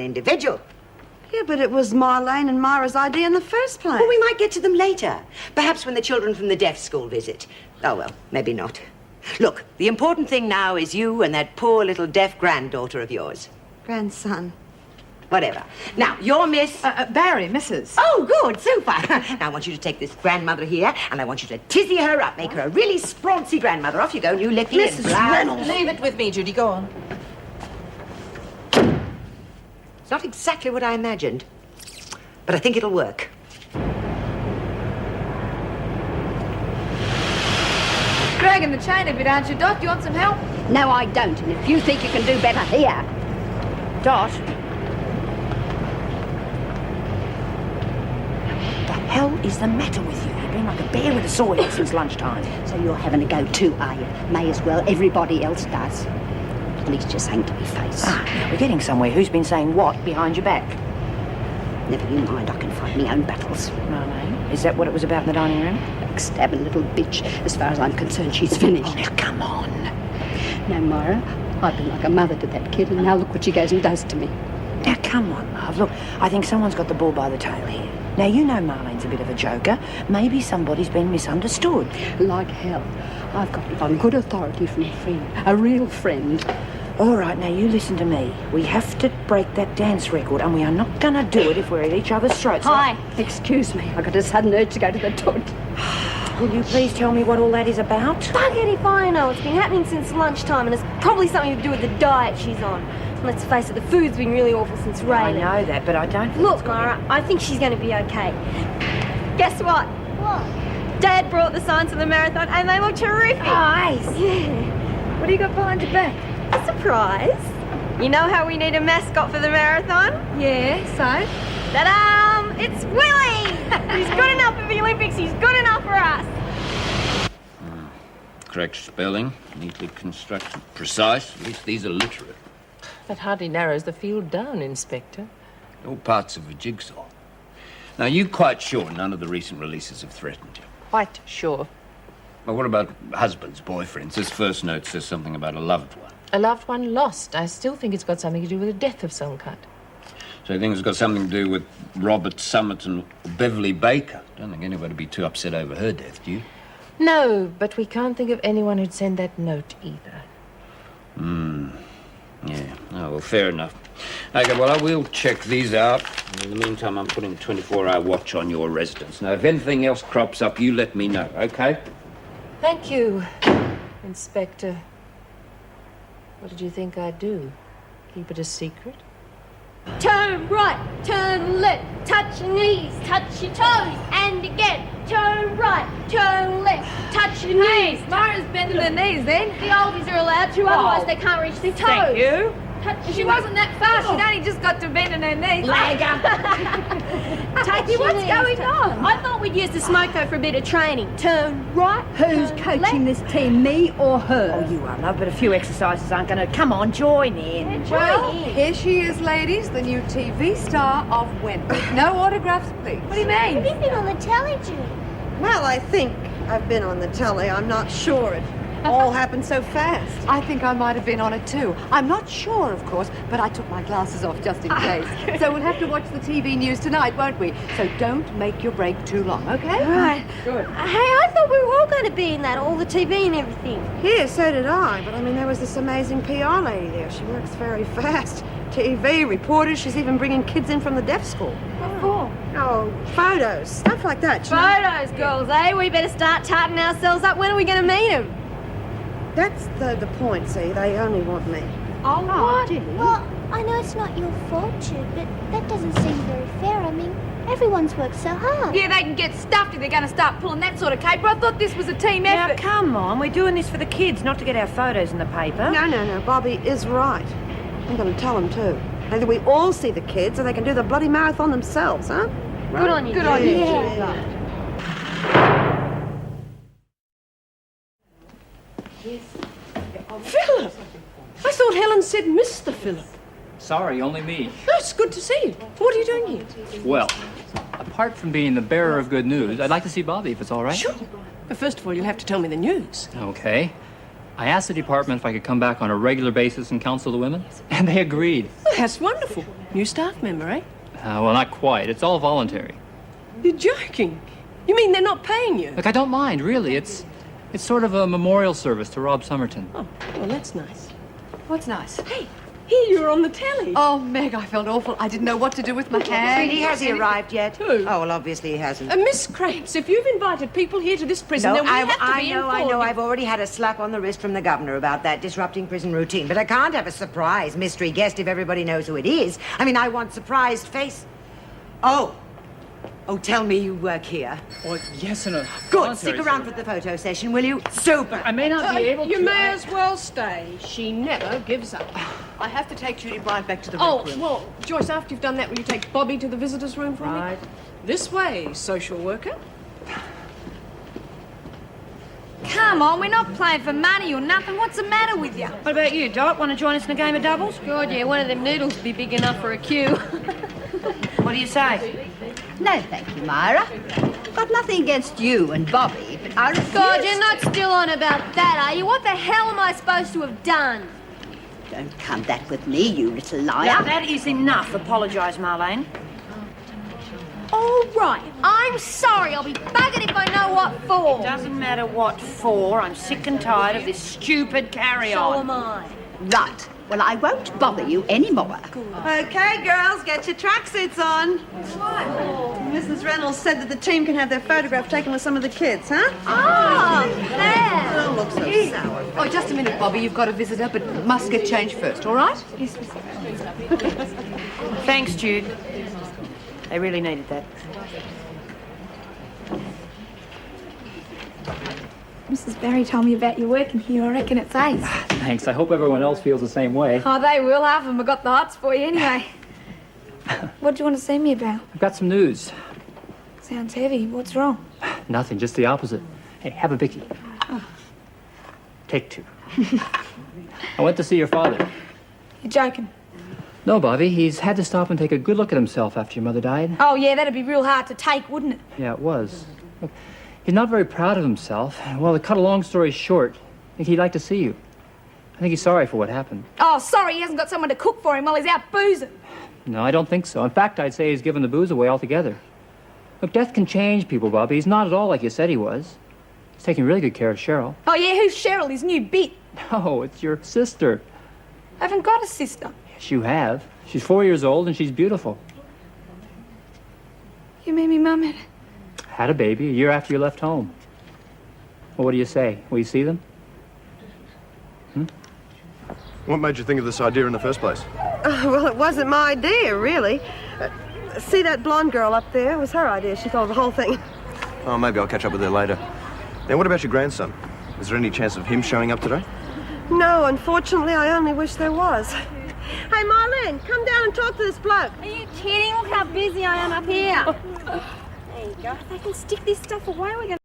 individual. Yeah, but it was Marlene and Myra's idea in the first place. Well, we might get to them later. Perhaps when the children from the deaf school visit. Oh, well, maybe not. Look, the important thing now is you and that poor little deaf granddaughter of yours. Grandson. Whatever. Now, you're Miss... Barry, Mrs. Oh, good, super. Now, I want you to take this grandmother here, and I want you to tizzy her up, make her a really sproncy grandmother. Off you go, new licky Mrs. Reynolds. Leave it with me, Judy. Go on. It's not exactly what I imagined, but I think it'll work. Dragging the chain a bit, aren't you, Dot? Do you want some help? No, I don't. And if you think you can do better here... Dot. What the hell is the matter with you? You've been like a bear with a sore head since lunchtime. So you're having a go too, are you? May as well. Everybody else does. At least you're saying to me face. Now we're getting somewhere. Who's been saying what behind your back? Never you mind. I can fight my own battles. Marlene, is that what it was about in the dining room? Backstabbing little bitch. As far as I'm concerned, she's finished. Oh, now, come on. No, Myra. I've been like a mother to that kid, and now look what she goes and does to me. Now, come on, love. Look, I think someone's got the bull by the tail here. Now, you know Marlene's a bit of a joker. Maybe somebody's been misunderstood. Like hell. I've got it on good authority from a friend. A real friend. All right, now you listen to me. We have to break that dance record, and we are not going to do it if we're at each other's throats. Hi. Excuse me. I got a sudden urge to go to the toilet. Will you please tell me what all that is about? Buggity if I know. It's been happening since lunchtime, and it's probably something to do with the diet she's on. And let's face it, the food's been really awful since I Raylan. know that, but I don't think Look, it's got Mara, I think she's going to be okay. Guess what? What? Dad brought the signs for the marathon, and they look terrific. Nice. Yeah. What do you got behind your back? A surprise. You know how we need a mascot for the marathon? Yeah, so? Ta-da! It's Willie! He's good enough for the Olympics. He's good enough for us. Correct spelling, neatly constructed, precise. At least these are literate. That hardly narrows the field down, Inspector. All parts of a jigsaw. Now, you quite sure none of the recent releases have threatened you? Quite sure. Well, what about husbands, boyfriends? This first note says something about a loved one. A loved one lost. I still think it's got something to do with a death of some kind. So you think it's got something to do with Robert Summit and Beverly Baker? Don't think anybody would be too upset over her death, do you? No, but we can't think of anyone who'd send that note either. Yeah. Oh, well, fair enough. Okay, well, I will check these out. In the meantime, I'm putting a 24-hour watch on your residence. Now, if anything else crops up, you let me know, okay? Thank you, Inspector. What did you think I'd do? Keep it a secret? Turn right, turn left, touch your knees, touch your toes, and again. Turn right, turn left, touch your knees. Mara's bending her knees then. The oldies are allowed to, otherwise they can't reach their toes. Thank you. Touch She wasn't that fast. She'd only just got to bending her knees. Touch what's going on? I thought we'd use the smoko for a bit of training. Turn right. Who's turn coaching left. this team, me or her? Oh, you are, love, but a few exercises aren't going to... Come on, join in. Well, here she is, ladies, the new TV star of Wentworth. No autographs, please. What do you mean? Have you been on the telly, Judy? Well, I think I've been on the telly. I'm not sure. It all happened so fast. I think I might have been on it too. I'm not sure, of course, but I took my glasses off just in case. So we'll have to watch the TV news tonight, won't we? So don't make your break too long, okay? Right. Good. Hey, I thought we were all going to be in that, all the TV and everything. Yeah, so did I. But I mean, there was this amazing PR lady there. She works very fast. TV, reporters. She's even bringing kids in from the deaf school. What for? Oh, photos, stuff like that. you know. Photos, girls, eh? We better start tarting ourselves up. When are we going to meet them? That's the point, see. They only want me. Oh, what? Well, I know it's not your fault, Jude, but that doesn't seem very fair. I mean, everyone's worked so hard. Yeah, they can get stuffed if they're going to start pulling that sort of caper. I thought this was a team Now, effort. come on. We're doing this for the kids, not to get our photos in the paper. No. Bobby is right. I'm going to tell them too. Either we all see the kids, or they can do the bloody marathon themselves, huh? Good on you. Good on you. Yeah. Philip! I thought Helen said Mr. Philip. Sorry, only me. No, it's good to see you. What are you doing here? Well, apart from being the bearer of good news, I'd like to see Bobby if it's all right. Sure. But first of all, you'll have to tell me the news. Okay. I asked the department if I could come back on a regular basis and counsel the women, and they agreed. Oh, that's wonderful. New staff member, eh? Well, not quite. It's all voluntary. You're joking. You mean they're not paying you? Look, I don't mind, really. It's sort of a memorial service to Rob Somerton. Oh, well, that's nice. What's nice? Hey, here you're on the telly. Oh, Meg, I felt awful. I didn't know what to do with my hands. Sweetie, has he arrived yet? Who? Oh, well, obviously he hasn't. Miss Krantz, if you've invited people here to this prison, then we have to be informed. I know. I've already had a slap on the wrist from the governor about that, disrupting prison routine. But I can't have a surprise mystery guest if everybody knows who it is. I mean, I want surprised face. Oh, tell me you work here. Well, yes, in a Good. Stick around for the photo session, will you? Super. I may not be able to. You may as well stay. She never gives up. I have to take Judy Bryant back to the Oh, rec room. well, Joyce, after you've done that, will you take Bobby to the visitors' room for me? This way, social worker. Come on, we're not playing for money or nothing. What's the matter with you? What about you, Dot? Want to join us in a game of doubles? God, yeah, one of them noodles would be big enough for a queue. What do you say? No, thank you, Myra. Got nothing against you and Bobby, but I refuse. God, you're not still on about that, are you? What the hell am I supposed to have done? Don't come back with me, you little liar. Now, that is enough. Apologise, Marlene. All right, I'm sorry. I'll be buggered if I know what for. Doesn't matter what for. I'm sick and tired of this stupid carry-on. So am I. Right. Well, I won't bother you anymore. Okay, girls, get your tracksuits on. Mrs. Reynolds said that the team can have their photograph taken with some of the kids, huh? Oh, there. Don't look so sour. Oh, just a minute, Bobby. You've got a visitor, but must get changed first, all right? Yes, Miss. Thanks, Jude. They really needed that. Mrs. Barry told me about you working here. I reckon it's ace. Thanks. I hope everyone else feels the same way. Oh, they will. Half of them have got the hots for you anyway. What do you want to see me about? I've got some news. Sounds heavy. What's wrong? Nothing, just the opposite. Hey, have a bicky. Take two. I went to see your father. You're joking. No, Bobby, he's had to stop and take a good look at himself after your mother died. Oh, yeah, that'd be real hard to take, wouldn't it? Yeah, it was. Look, he's not very proud of himself. Well, to cut a long story short, I think he'd like to see you. I think he's sorry for what happened. Oh, sorry, he hasn't got someone to cook for him while he's out boozing. No, I don't think so. In fact, I'd say he's given the booze away altogether. Look, death can change people, Bobby. He's not at all like you said he was. He's taking really good care of Cheryl. Oh, yeah, who's Cheryl, his new bit? No, it's your sister. I haven't got a sister. Yes, you have. She's 4 years old and she's beautiful. You mean me mum Had a baby a year after you left home. Well, what do you say? Will you see them? What made you think of this idea in the first place? Well, it wasn't my idea, really. See that blonde girl up there? It was her idea. She thought of the whole thing. Oh, maybe I'll catch up with her later. Now, what about your grandson? Is there any chance of him showing up today? No, unfortunately, I only wish there was. Hey, Marlene, come down and talk to this bloke. Are you kidding? Look how busy I am up here. There you go. If they can stick this stuff away, we're going to...